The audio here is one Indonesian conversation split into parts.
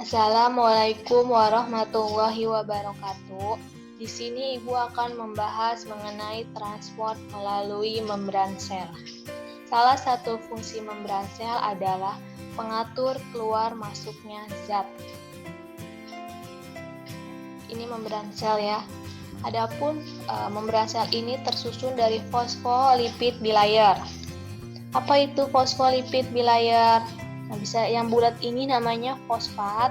Assalamualaikum warahmatullahi wabarakatuh. Di sini Ibu akan membahas mengenai transport melalui membran sel. Salah satu fungsi membran sel adalah pengatur keluar masuknya zat. Ini membran sel ya. Adapun membran sel ini tersusun dari fosfolipid bilayer. Apa itu fosfolipid bilayer? Nah, bisa yang bulat ini namanya fosfat.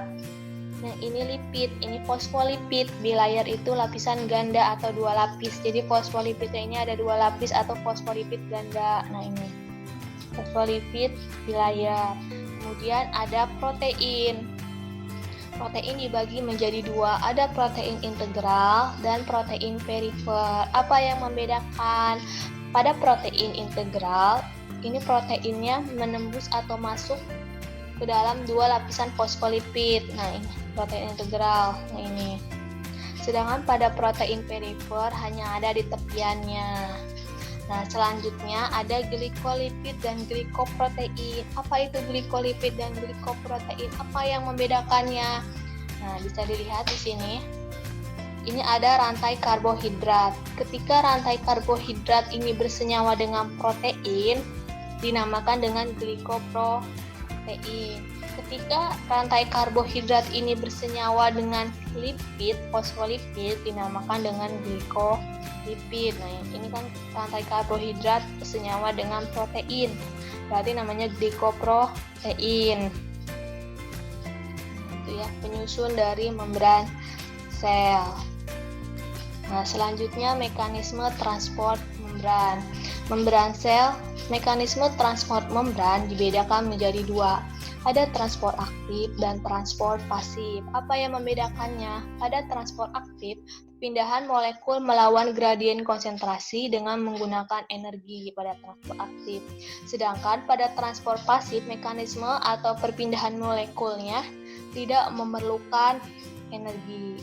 Nah, ini lipid, ini fosfolipid. Bilayer itu lapisan ganda atau dua lapis. Jadi fosfolipidnya ini ada dua lapis atau fosfolipid ganda. Nah, ini fosfolipid bilayer. Kemudian ada protein. Protein dibagi menjadi dua, ada protein integral dan protein perifer. Apa yang membedakan? Pada protein integral, ini proteinnya menembus atau masuk ke dalam dua lapisan fosfolipid. Nah, ini protein integral. Nah, ini. Sedangkan pada protein perifer hanya ada di tepiannya. Nah, selanjutnya ada glikolipid dan glikoprotein. Apa itu glikolipid dan glikoprotein? Apa yang membedakannya? Nah, bisa dilihat di sini. Ini ada rantai karbohidrat. Ketika rantai karbohidrat ini bersenyawa dengan protein, dinamakan dengan glikoprotein. Ketika rantai karbohidrat ini bersenyawa dengan lipid, fosfolipid, dinamakan dengan glikolipid. Nah, ini kan rantai karbohidrat bersenyawa dengan protein, berarti namanya glikoprotein. Itu ya, penyusun dari membran sel. Nah, selanjutnya mekanisme transport membran. Membran sel, mekanisme transport membran dibedakan menjadi dua. Ada transport aktif dan transport pasif. Apa yang membedakannya? Pada transport aktif, perpindahan molekul melawan gradien konsentrasi dengan menggunakan energi pada transport aktif. Sedangkan pada transport pasif, mekanisme atau perpindahan molekulnya tidak memerlukan energi.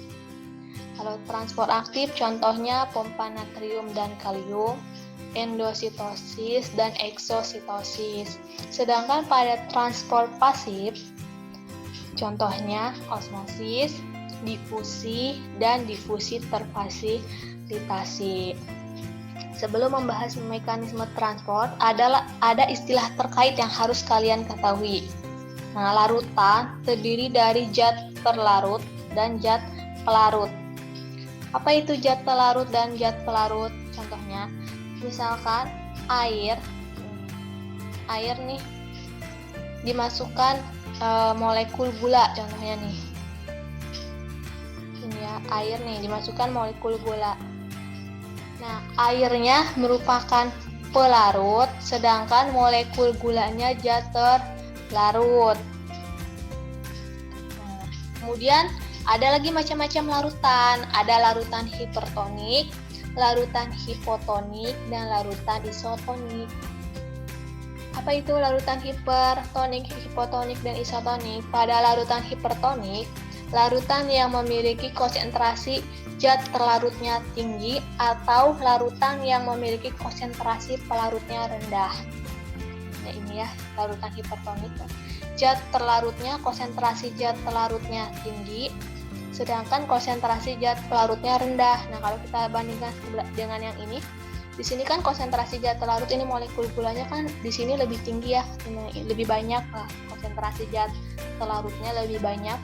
Kalau transport aktif, contohnya pompa natrium dan kalium, endositosis dan eksositosis. Sedangkan pada transport pasif, contohnya osmosis, difusi, dan difusi terfasilitasi. Sebelum membahas mekanisme transport, ada istilah terkait yang harus kalian ketahui. Nah, larutan terdiri dari zat terlarut dan zat pelarut. Apa itu zat terlarut dan zat pelarut? Contohnya, misalkan air nih dimasukkan molekul gula, contohnya nih. Ini ya, air nih dimasukkan molekul gula. Nah, airnya merupakan pelarut, sedangkan molekul gulanya zat terlarut. Nah, kemudian ada lagi macam-macam larutan. Ada larutan hipertonik, larutan hipotonik, dan larutan isotonik. Apa itu larutan hipertonik, hipotonik, dan isotonik? Pada larutan hipertonik, larutan yang memiliki konsentrasi zat terlarutnya tinggi atau larutan yang memiliki konsentrasi pelarutnya rendah. Nah, ini ya, larutan hipertonik. Zat terlarutnya, konsentrasi zat terlarutnya tinggi, sedangkan konsentrasi zat pelarutnya rendah. Nah, kalau kita bandingkan dengan yang ini, di sini kan konsentrasi zat terlarut ini molekul gulanya kan di sini lebih tinggi ya, lebih banyak lah, konsentrasi zat terlarutnya lebih banyak.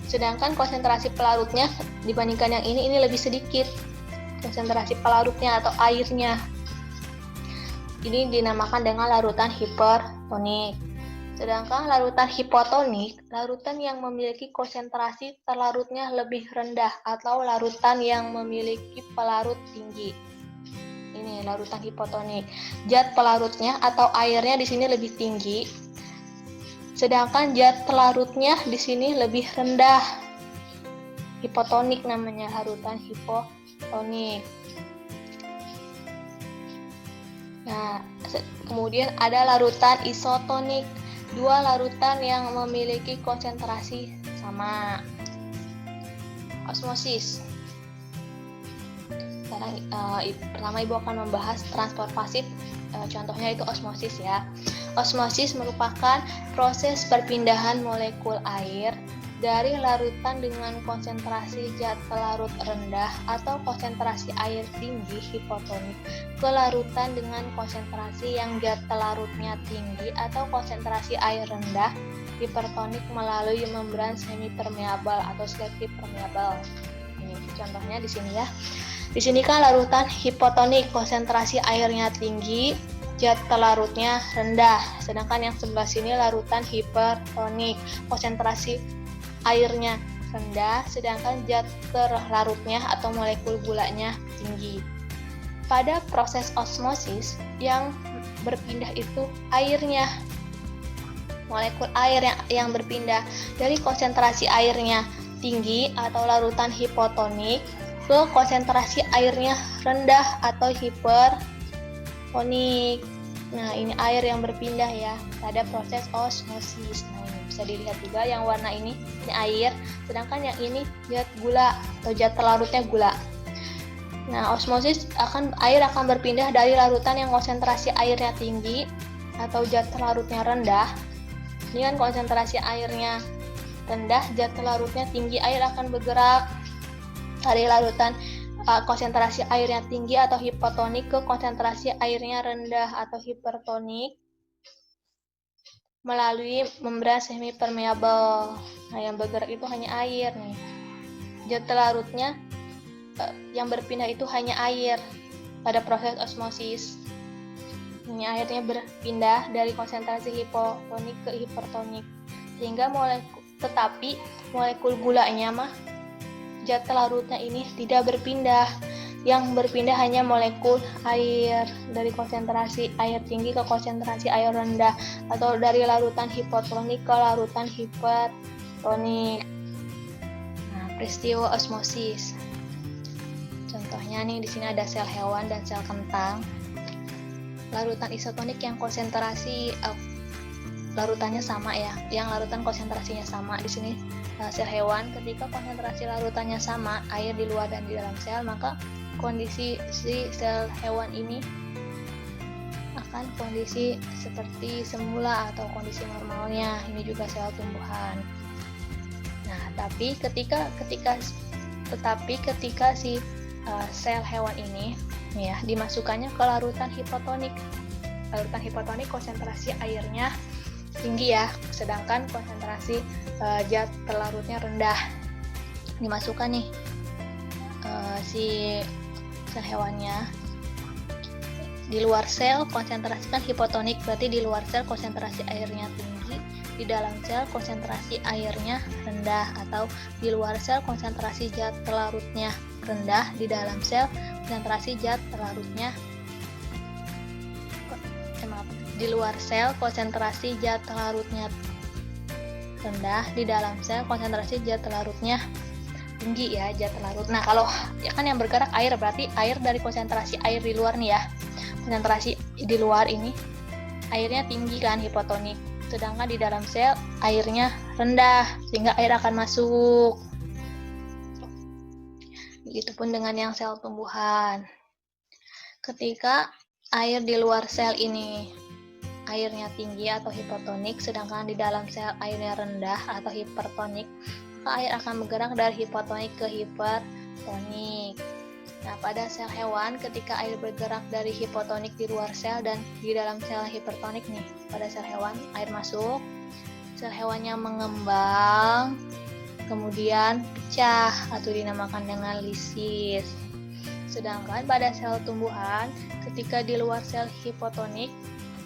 Sedangkan konsentrasi pelarutnya dibandingkan yang ini lebih sedikit. Konsentrasi pelarutnya atau airnya. Ini dinamakan dengan larutan hipertonik. Sedangkan larutan hipotonik, larutan yang memiliki konsentrasi terlarutnya lebih rendah atau larutan yang memiliki pelarut tinggi. Ini larutan hipotonik. Zat pelarutnya atau airnya di sini lebih tinggi, sedangkan zat pelarutnya di sini lebih rendah. Hipotonik namanya, larutan hipotonik. Nah, kemudian ada larutan isotonik. Dua larutan yang memiliki konsentrasi sama. Osmosis. Sekarang pertama Ibu akan membahas transport pasif. Contohnya itu osmosis ya. Osmosis merupakan proses perpindahan molekul air dari larutan dengan konsentrasi zat pelarut rendah atau konsentrasi air tinggi hipotonik ke larutan dengan konsentrasi yang zat pelarutnya tinggi atau konsentrasi air rendah hipertonik melalui membran semipermeabel atau selektif permeabel. Ini contohnya di sini ya. Di sini kan larutan hipotonik, konsentrasi airnya tinggi, zat pelarutnya rendah. Sedangkan yang sebelah sini larutan hipertonik, konsentrasi airnya rendah, sedangkan zat terlarutnya atau molekul gulanya tinggi. Pada proses osmosis, yang berpindah itu airnya, molekul air yang berpindah dari konsentrasi airnya tinggi atau larutan hipotonik ke konsentrasi airnya rendah atau hipertonik. Nah, ini air yang berpindah ya pada proses osmosis. Nah, ini bisa dilihat juga yang warna ini air, sedangkan yang ini zat gula atau zat terlarutnya gula. Nah, osmosis air akan berpindah dari larutan yang konsentrasi airnya tinggi atau zat terlarutnya rendah. Ini kan konsentrasi airnya rendah, zat terlarutnya tinggi, air akan bergerak dari larutan konsentrasi airnya tinggi atau hipotonik ke konsentrasi airnya rendah atau hipertonik melalui membran semipermeabel. Nah, yang bergerak itu hanya air nih. Zat terlarutnya yang berpindah itu hanya air pada proses osmosis. Ini airnya berpindah dari konsentrasi hipotonik ke hipertonik, sehingga tetapi molekul gulanya zat terlarutnya ini tidak berpindah. Yang berpindah hanya molekul air dari konsentrasi air tinggi ke konsentrasi air rendah atau dari larutan hipotonik ke larutan hipertonik. Nah, peristiwa osmosis. Contohnya nih di sini ada sel hewan dan sel kentang. Larutan isotonik yang konsentrasi larutannya sama ya, yang larutan konsentrasinya sama. Di sini sel hewan, ketika konsentrasi larutannya sama, air di luar dan di dalam sel, maka kondisi si sel hewan ini akan kondisi seperti semula atau kondisi normalnya. Ini juga sel tumbuhan. Nah, tapi ketika si sel hewan ini ya dimasukkannya ke larutan hipotonik. Larutan hipotonik konsentrasi airnya tinggi ya, sedangkan konsentrasi zat terlarutnya rendah. Dimasukkan nih si sel hewannya. Di luar sel konsentrasi kan hipotonik, berarti di luar sel konsentrasi airnya tinggi, di dalam sel konsentrasi airnya rendah, atau di luar sel konsentrasi zat terlarutnya rendah, di dalam sel konsentrasi zat terlarutnya di luar sel konsentrasi zat terlarutnya rendah, di dalam sel konsentrasi zat terlarutnya tinggi ya, zat terlarut. Nah, kalau ya kan yang bergerak air, berarti air dari konsentrasi air di luar nih ya. Konsentrasi di luar ini airnya tinggi kan, hipotonik. Sedangkan di dalam sel airnya rendah, sehingga air akan masuk. Begitupun dengan yang sel tumbuhan. Ketika air di luar sel ini airnya tinggi atau hipotonik, sedangkan di dalam sel airnya rendah atau hipertonik, maka air akan bergerak dari hipotonik ke hipertonik. Nah, pada sel hewan, ketika air bergerak dari hipotonik di luar sel dan di dalam sel hipertonik nih, pada sel hewan air masuk, sel hewannya mengembang, kemudian pecah atau dinamakan dengan lisis. Sedangkan pada sel tumbuhan, ketika di luar sel hipotonik,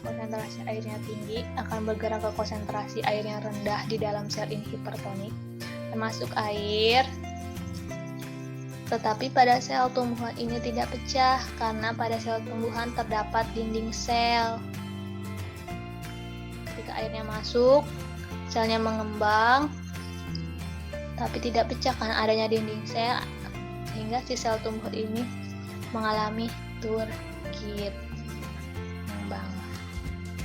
konsentrasi airnya tinggi akan bergerak ke konsentrasi air yang rendah di dalam sel ini hipertonik, termasuk air. Tetapi pada sel tumbuhan ini tidak pecah karena pada sel tumbuhan terdapat dinding sel. Ketika airnya masuk, selnya mengembang tapi tidak pecah karena adanya dinding sel, sehingga si sel tumbuhan ini mengalami turgid, mengembang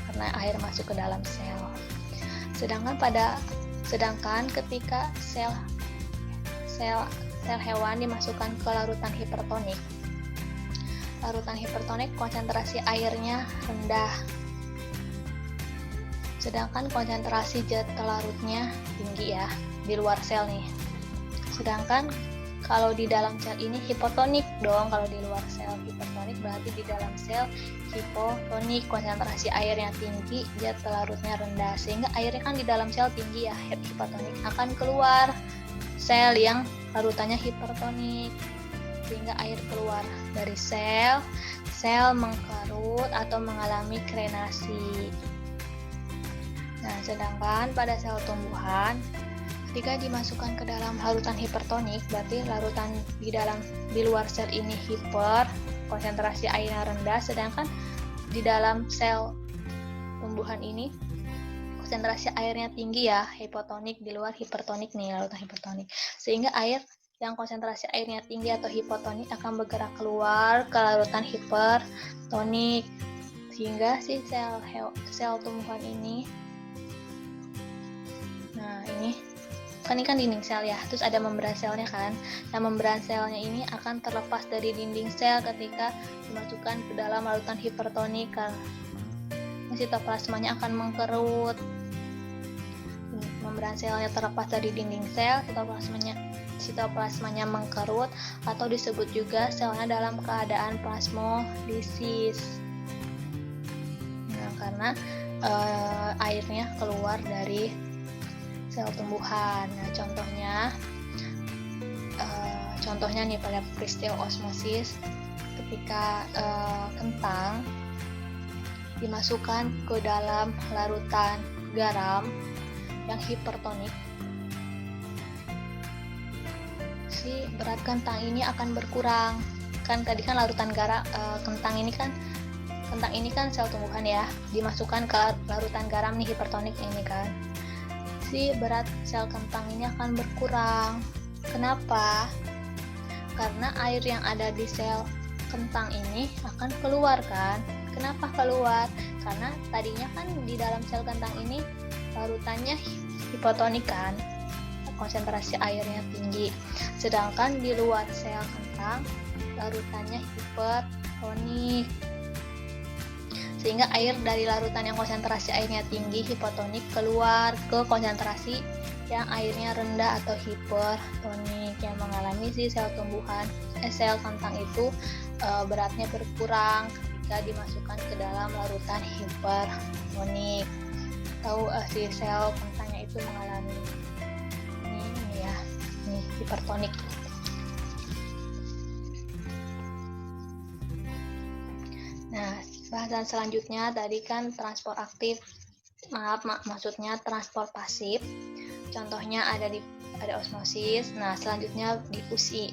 karena air masuk ke dalam sel. Sedangkan ketika sel hewan dimasukkan ke larutan hipertonik, konsentrasi airnya rendah, sedangkan konsentrasi zat terlarutnya tinggi ya. di luar sel nih. Sedangkan kalau di dalam sel ini hipotonik dong. Kalau di luar sel hipertonik berarti di dalam sel hipotonik, konsentrasi airnya tinggi, zat pelarutnya rendah. Sehingga airnya kan di dalam sel tinggi ya, hipotonik, akan keluar sel yang larutannya hipertonik. Sehingga air keluar dari sel mengkerut atau mengalami krenasi. Nah, sedangkan pada sel tumbuhan ketika dimasukkan ke dalam larutan hipertonik, berarti larutan di luar sel ini hiper, konsentrasi airnya rendah, sedangkan di dalam sel tumbuhan ini konsentrasi airnya tinggi ya, hipotonik, di luar hipertonik nih, larutan hipertonik. Sehingga air yang konsentrasi airnya tinggi atau hipotonik akan bergerak keluar ke larutan hipertonik, sehingga si sel tumbuhan ini, nah ini kan dinding sel ya, terus ada membran selnya kan. Nah, membran selnya ini akan terlepas dari dinding sel ketika dimasukkan ke dalam larutan hipertonik, sitoplasmanya akan mengkerut. Membran selnya terlepas dari dinding sel, sitoplasmanya mengkerut, atau disebut juga selnya dalam keadaan plasmolisis. Nah, karena airnya keluar dari sel tumbuhan. Nah, contohnya nih pada peristiwa osmosis, ketika kentang dimasukkan ke dalam larutan garam yang hipertonik, si berat kentang ini akan berkurang. Kan tadi kan larutan garam, kentang ini kan sel tumbuhan ya, dimasukkan ke larutan garam nih hipertonik ini kan, si berat sel kentang ini akan berkurang. Kenapa? Karena air yang ada di sel kentang ini akan keluar kan. Kenapa keluar? Karena tadinya kan di dalam sel kentang ini larutannya hipotonik kan, konsentrasi airnya tinggi. Sedangkan di luar sel kentang larutannya hipertonik. Sehingga air dari larutan yang konsentrasi airnya tinggi hipotonik keluar ke konsentrasi yang airnya rendah atau hipertonik, yang mengalami si sel kentang itu beratnya berkurang ketika dimasukkan ke dalam larutan hipertonik. Tahu si sel kentangnya itu mengalami ini hipertonik. Nah, bahasan selanjutnya tadi kan transport aktif, maksudnya transport pasif. Contohnya ada osmosis. Nah, selanjutnya difusi.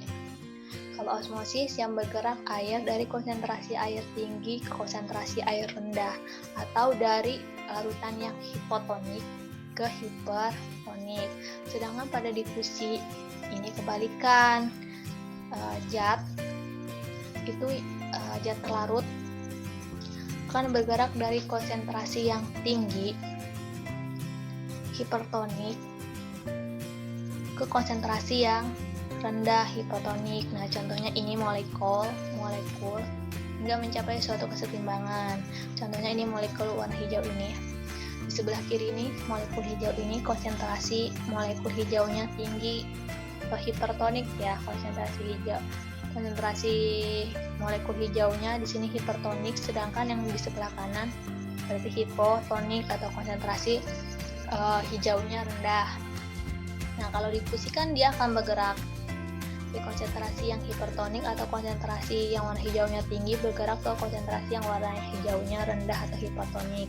Kalau osmosis yang bergerak air dari konsentrasi air tinggi ke konsentrasi air rendah, atau dari larutan yang hipotonik ke hipertonik. Sedangkan pada difusi ini kebalikan, zat terlarut akan bergerak dari konsentrasi yang tinggi hipertonik ke konsentrasi yang rendah hipotonik. Nah, contohnya ini molekul hingga mencapai suatu kesetimbangan. Contohnya ini molekul warna hijau ini. Di sebelah kiri ini molekul hijau ini konsentrasi molekul hijaunya tinggi atau hipertonik ya, konsentrasi molekul hijaunya di sini hipertonik, sedangkan yang di sebelah kanan berarti hipotonik atau konsentrasi hijaunya rendah. Nah, kalau difusikan dia akan bergerak di konsentrasi yang hipertonik atau konsentrasi yang warna hijaunya tinggi bergerak ke konsentrasi yang warna hijaunya rendah atau hipotonik.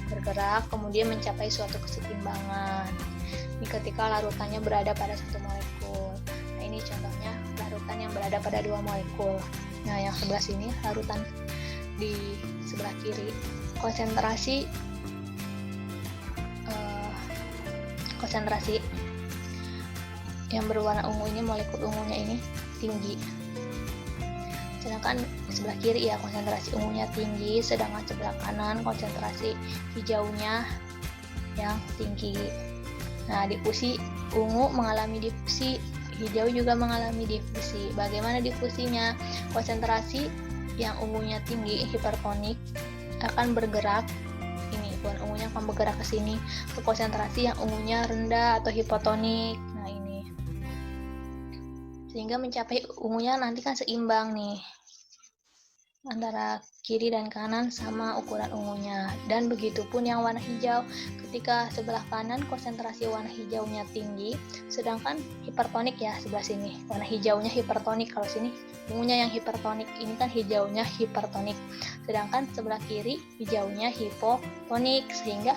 Bergerak kemudian mencapai suatu kesetimbangan. Ini ketika larutannya berada pada satu molekul. Nah, ini contohnya larutan yang berada pada dua molekul. Nah, yang sebelah sini larutan di sebelah kiri konsentrasi yang berwarna ungu ini, molekul ungunya ini tinggi. Sedangkan sebelah kiri ya konsentrasi ungunya tinggi, sedangkan sebelah kanan konsentrasi hijaunya yang tinggi. Nah, difusi ungu mengalami difusi, hijau juga mengalami difusi. Bagaimana difusinya? Konsentrasi yang ungunya tinggi hipertonik akan bergerak ini ukuran ungunya akan bergerak ke sini, ke konsentrasi yang ungunya rendah atau hipotonik. Nah ini, sehingga mencapai ungunya nanti kan seimbang nih, antara kiri dan kanan sama ukuran ungunya. Dan begitupun yang warna hijau, ketika sebelah kanan konsentrasi warna hijaunya tinggi, sedangkan hipertonik ya sebelah sini, warna hijaunya hipertonik, kalau sini ungunya yang hipertonik, ini kan hijaunya hipertonik, sedangkan sebelah kiri hijaunya hipotonik, sehingga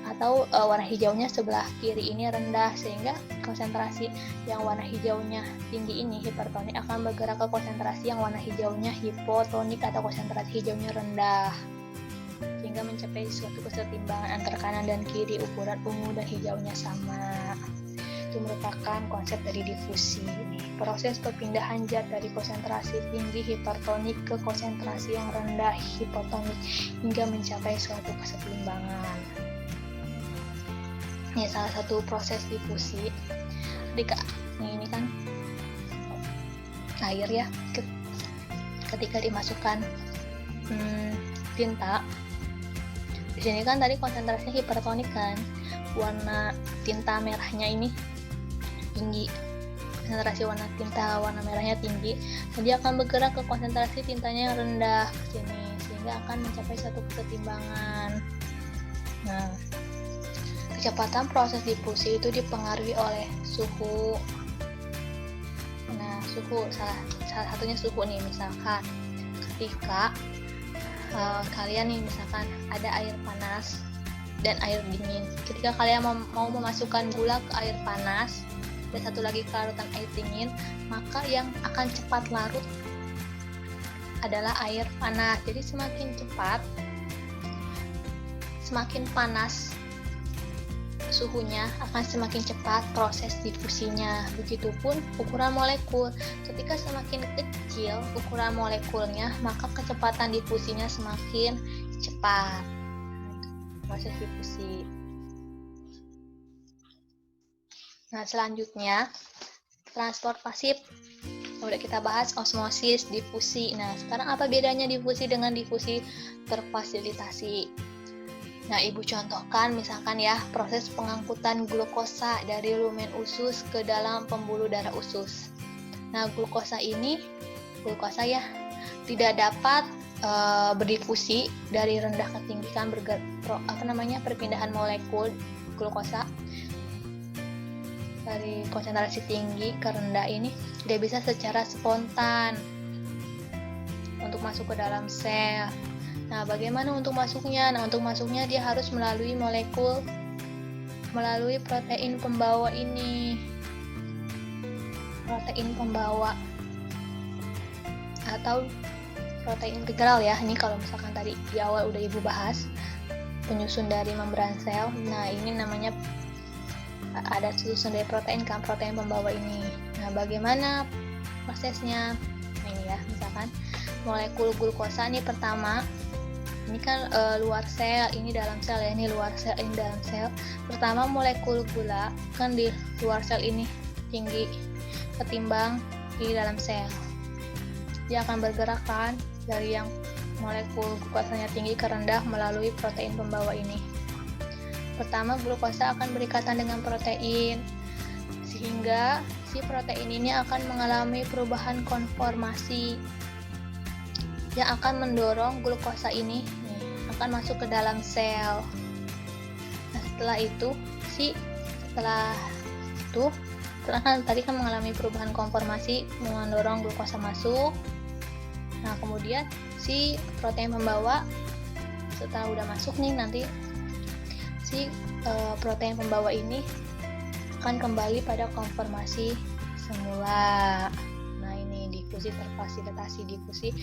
atau warna hijaunya sebelah kiri ini rendah, sehingga konsentrasi yang warna hijaunya tinggi ini hipertonik akan bergerak ke konsentrasi yang warna hijaunya hipotonik atau konsentrasi hijaunya rendah, sehingga mencapai suatu kesetimbangan antara kanan dan kiri, ukuran ungu dan hijaunya sama. Itu merupakan konsep dari difusi. Proses perpindahan zat dari konsentrasi tinggi hipertonik ke konsentrasi yang rendah hipotonik hingga mencapai suatu kesetimbangan. Ini salah satu proses difusi. Ini kan air ya, ketika dimasukkan tinta, di sini kan tadi konsentrasinya hipertonik kan, warna tinta merahnya ini tinggi, konsentrasi warna merahnya tinggi, dan dia akan bergerak ke konsentrasi tintanya yang rendah ke sini, sehingga akan mencapai satu kesetimbangan. Nah, kecepatan proses difusi itu dipengaruhi oleh suhu. Nah, suhu salah satunya suhu nih, misalkan ketika kalian nih misalkan ada air panas dan air dingin. Ketika kalian mau memasukkan gula ke air panas dan satu lagi ke larutan air dingin, maka yang akan cepat larut adalah air panas. Jadi semakin cepat, semakin panas suhunya, akan semakin cepat proses difusinya. Begitupun ukuran molekul, ketika semakin kecil ukuran molekulnya, maka kecepatan difusinya semakin cepat. Proses difusi. Nah, selanjutnya transport pasif. Udah kita bahas osmosis, difusi. Nah, sekarang apa bedanya difusi dengan difusi terfasilitasi? Nah, Ibu contohkan misalkan ya, proses pengangkutan glukosa dari lumen usus ke dalam pembuluh darah usus. Nah, glukosa ya tidak dapat berdifusi dari rendah ke tinggi, kan perpindahan molekul glukosa dari konsentrasi tinggi ke rendah ini tidak bisa secara spontan untuk masuk ke dalam sel. Nah, bagaimana untuk masuknya? Nah, untuk masuknya dia harus melalui protein pembawa ini. Protein pembawa atau protein integral ya. Ini kalau misalkan tadi di awal udah Ibu bahas penyusun dari membran sel. Nah, ini namanya ada susunan dari protein kan, protein pembawa ini. Nah, bagaimana prosesnya? Nah, ini ya, misalkan molekul glukosa ini pertama, ini kan luar sel, ini dalam sel ya, ini luar sel, ini dalam sel. Pertama molekul gula kan di luar sel ini tinggi ketimbang di dalam sel. Dia akan bergerak kan dari yang molekul glukosanya tinggi ke rendah melalui protein pembawa ini. Pertama, glukosa akan berikatan dengan protein, sehingga si protein ini akan mengalami perubahan konformasi yang akan mendorong glukosa ini akan masuk ke dalam sel. Nah, setelah itu kan tadi kan mengalami perubahan konformasi mendorong glukosa masuk. Nah, kemudian si protein pembawa setelah udah masuk nih, nanti si protein pembawa ini akan kembali pada konformasi semula. Nah, ini difusi terfasilitasi. Difusi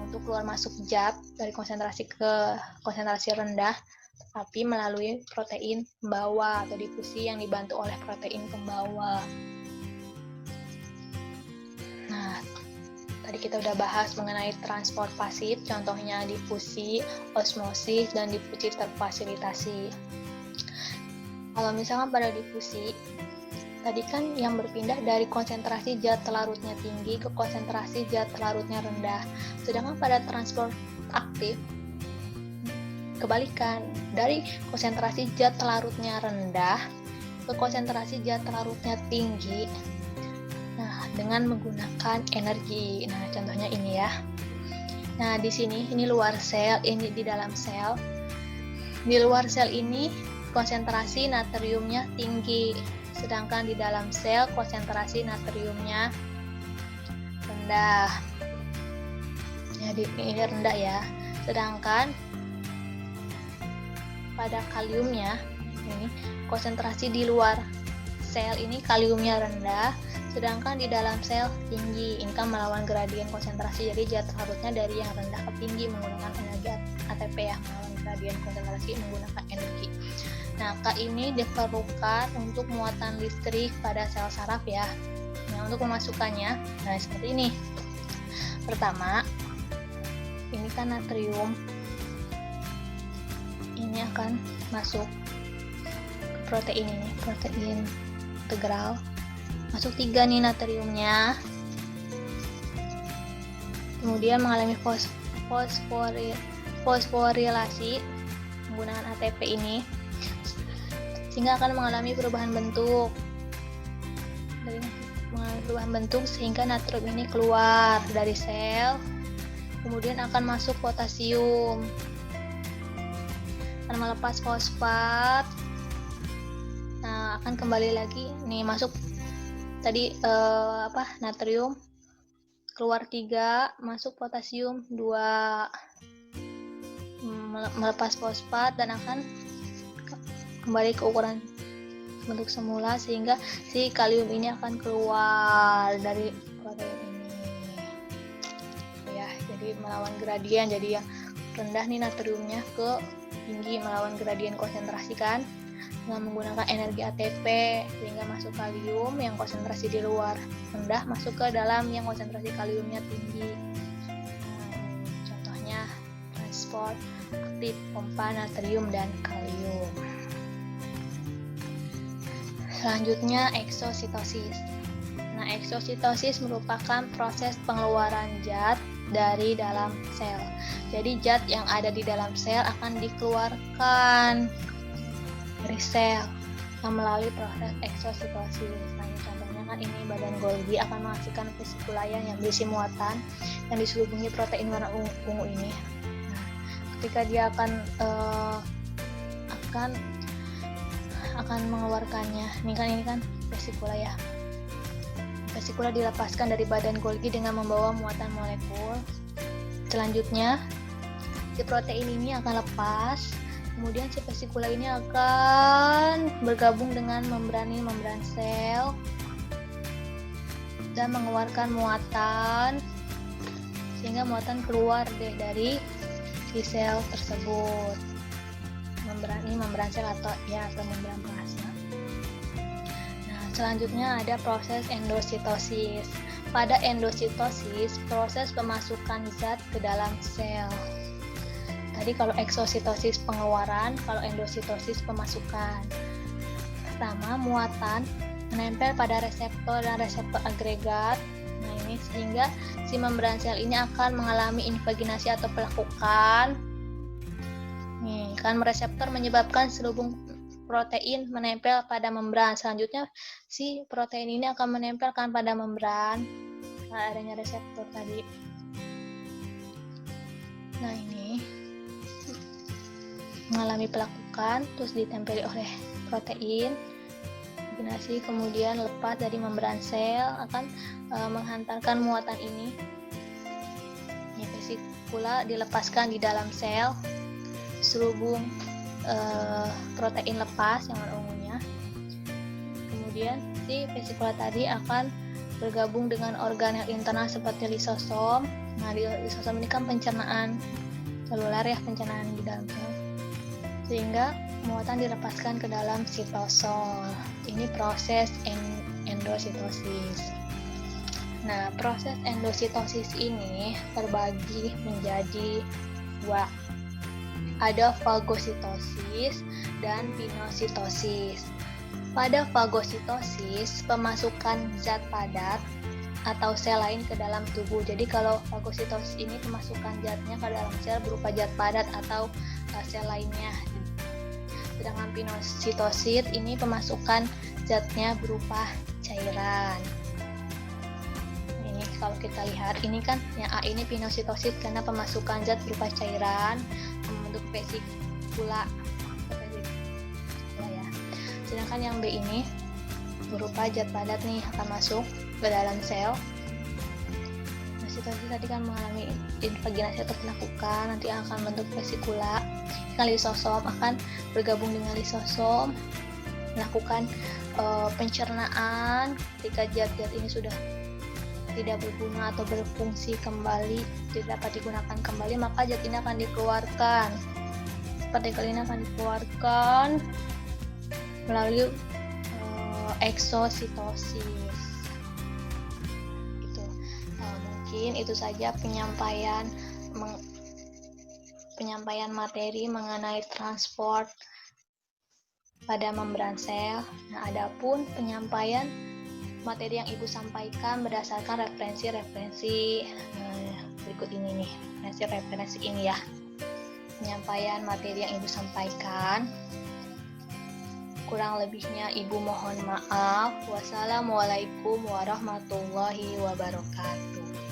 untuk keluar masuk zat dari konsentrasi ke konsentrasi rendah, tapi melalui protein pembawa atau difusi yang dibantu oleh protein pembawa. Nah, tadi kita udah bahas mengenai transport pasif, contohnya difusi, osmosis, dan difusi terfasilitasi. Kalau misalkan pada difusi, tadi kan yang berpindah dari konsentrasi zat larutnya tinggi ke konsentrasi zat larutnya rendah. Sedangkan pada transport aktif, kebalikan dari konsentrasi zat larutnya rendah ke konsentrasi zat larutnya tinggi. Nah, dengan menggunakan energi. Nah, contohnya ini ya. Nah, di sini ini luar sel, ini di dalam sel. Di luar sel ini konsentrasi natriumnya tinggi, sedangkan di dalam sel konsentrasi natriumnya rendah. Jadi ini rendah ya. Sedangkan pada kaliumnya ini konsentrasi di luar sel ini kaliumnya rendah, sedangkan di dalam sel tinggi. Ini kan melawan gradien konsentrasi, jadi zat larutnya dari yang rendah ke tinggi menggunakan energi ATP ya, melawan gradien konsentrasi menggunakan energi. Nah, K ini diperlukan untuk muatan listrik pada sel saraf ya. Nah, untuk memasukkannya, nah seperti ini. Pertama, ini kan natrium, ini akan masuk ke protein ini, protein integral. Masuk 3 nih natriumnya, kemudian mengalami fosforilasi menggunakan ATP ini, sehingga akan mengalami perubahan bentuk. Mengalami perubahan bentuk sehingga natrium ini keluar dari sel, kemudian akan masuk potasium, akan melepas fosfat. Nah, akan kembali lagi nih masuk tadi natrium keluar 3, masuk potasium 2, melepas fosfat dan akan kembali ke ukuran bentuk semula, sehingga si kalium ini akan keluar dari protein ini ya. Jadi melawan gradien, jadi yang rendah nih natriumnya ke tinggi melawan gradien konsentrasi kan, dengan menggunakan energi ATP, sehingga masuk kalium yang konsentrasi di luar rendah masuk ke dalam yang konsentrasi kaliumnya tinggi. Contohnya transport aktif pompa natrium dan kalium. Selanjutnya eksositosis. Nah, eksositosis merupakan proses pengeluaran zat dari dalam sel. Jadi zat yang ada di dalam sel akan dikeluarkan dari sel melalui proses eksositosis. Nah, contohnya kan ini badan Golgi akan menghasilkan vesikula yang berisi muatan yang diselubungi protein warna ungu ini. Nah, ketika dia akan mengeluarkannya, ini kan vesikula ya. Vesikula dilepaskan dari badan Golgi dengan membawa muatan molekul. Selanjutnya, si protein ini akan lepas. Kemudian si vesikula ini akan bergabung dengan membran sel dan mengeluarkan muatan, sehingga muatan keluar dari si sel tersebut. Membran sel atau membran plasma. Nah, selanjutnya ada proses endositosis. Pada endositosis, proses pemasukan zat ke dalam sel. Tadi kalau eksositosis pengeluaran, kalau endositosis pemasukan. Pertama, muatan menempel pada reseptor dan reseptor agregat. Nah, ini sehingga si membran sel ini akan mengalami invaginasi atau pelakukan. Nih, kan reseptor menyebabkan selubung protein menempel pada membran. Selanjutnya, si protein ini akan menempelkan pada membran. Nah, adanya reseptor tadi. Nah, ini mengalami pelakukan, terus ditempeli oleh protein, invaginasi, kemudian lepas dari membran sel, akan menghantarkan muatan ini. Ini vesikula dilepaskan di dalam sel, selubung protein lepas yang warna ungunya. Kemudian si vesikula tadi akan bergabung dengan organel internal seperti lisosom. Nah, lisosom ini kan pencernaan seluler ya, pencernaan di dalam sel, sehingga muatan dilepaskan ke dalam sitosol. Ini proses endositosis. Nah, proses endositosis ini terbagi menjadi 2. Ada fagositosis dan pinositosis. Pada fagositosis, pemasukan zat padat atau sel lain ke dalam tubuh. Jadi kalau fagositosis ini pemasukan zatnya ke dalam sel berupa zat padat atau sel lainnya. Sedangkan pinositosit ini pemasukan zatnya berupa cairan. Ini kalau kita lihat, ini kan yang A ini pinositosit karena pemasukan zat berupa cairan membentuk vesikula ya. Sedangkan yang B ini berupa zat padat nih akan masuk ke dalam sel. Pinositosit tadi kan mengalami invaginasi atau penakukan, nanti akan membentuk vesikula. Lisosom akan bergabung dengan lisosom melakukan pencernaan. Ketika zat-zat ini sudah tidak berguna atau berfungsi kembali, tidak dapat digunakan kembali, maka zat ini akan dikeluarkan. Partikel ini akan dikeluarkan melalui eksositosis. Mungkin itu saja penyampaian materi mengenai transport pada membran sel. Nah, adapun penyampaian materi yang Ibu sampaikan berdasarkan referensi berikut ini nih, referensi ini ya. Penyampaian materi yang Ibu sampaikan. Kurang lebihnya Ibu mohon maaf. Wassalamualaikum warahmatullahi wabarakatuh.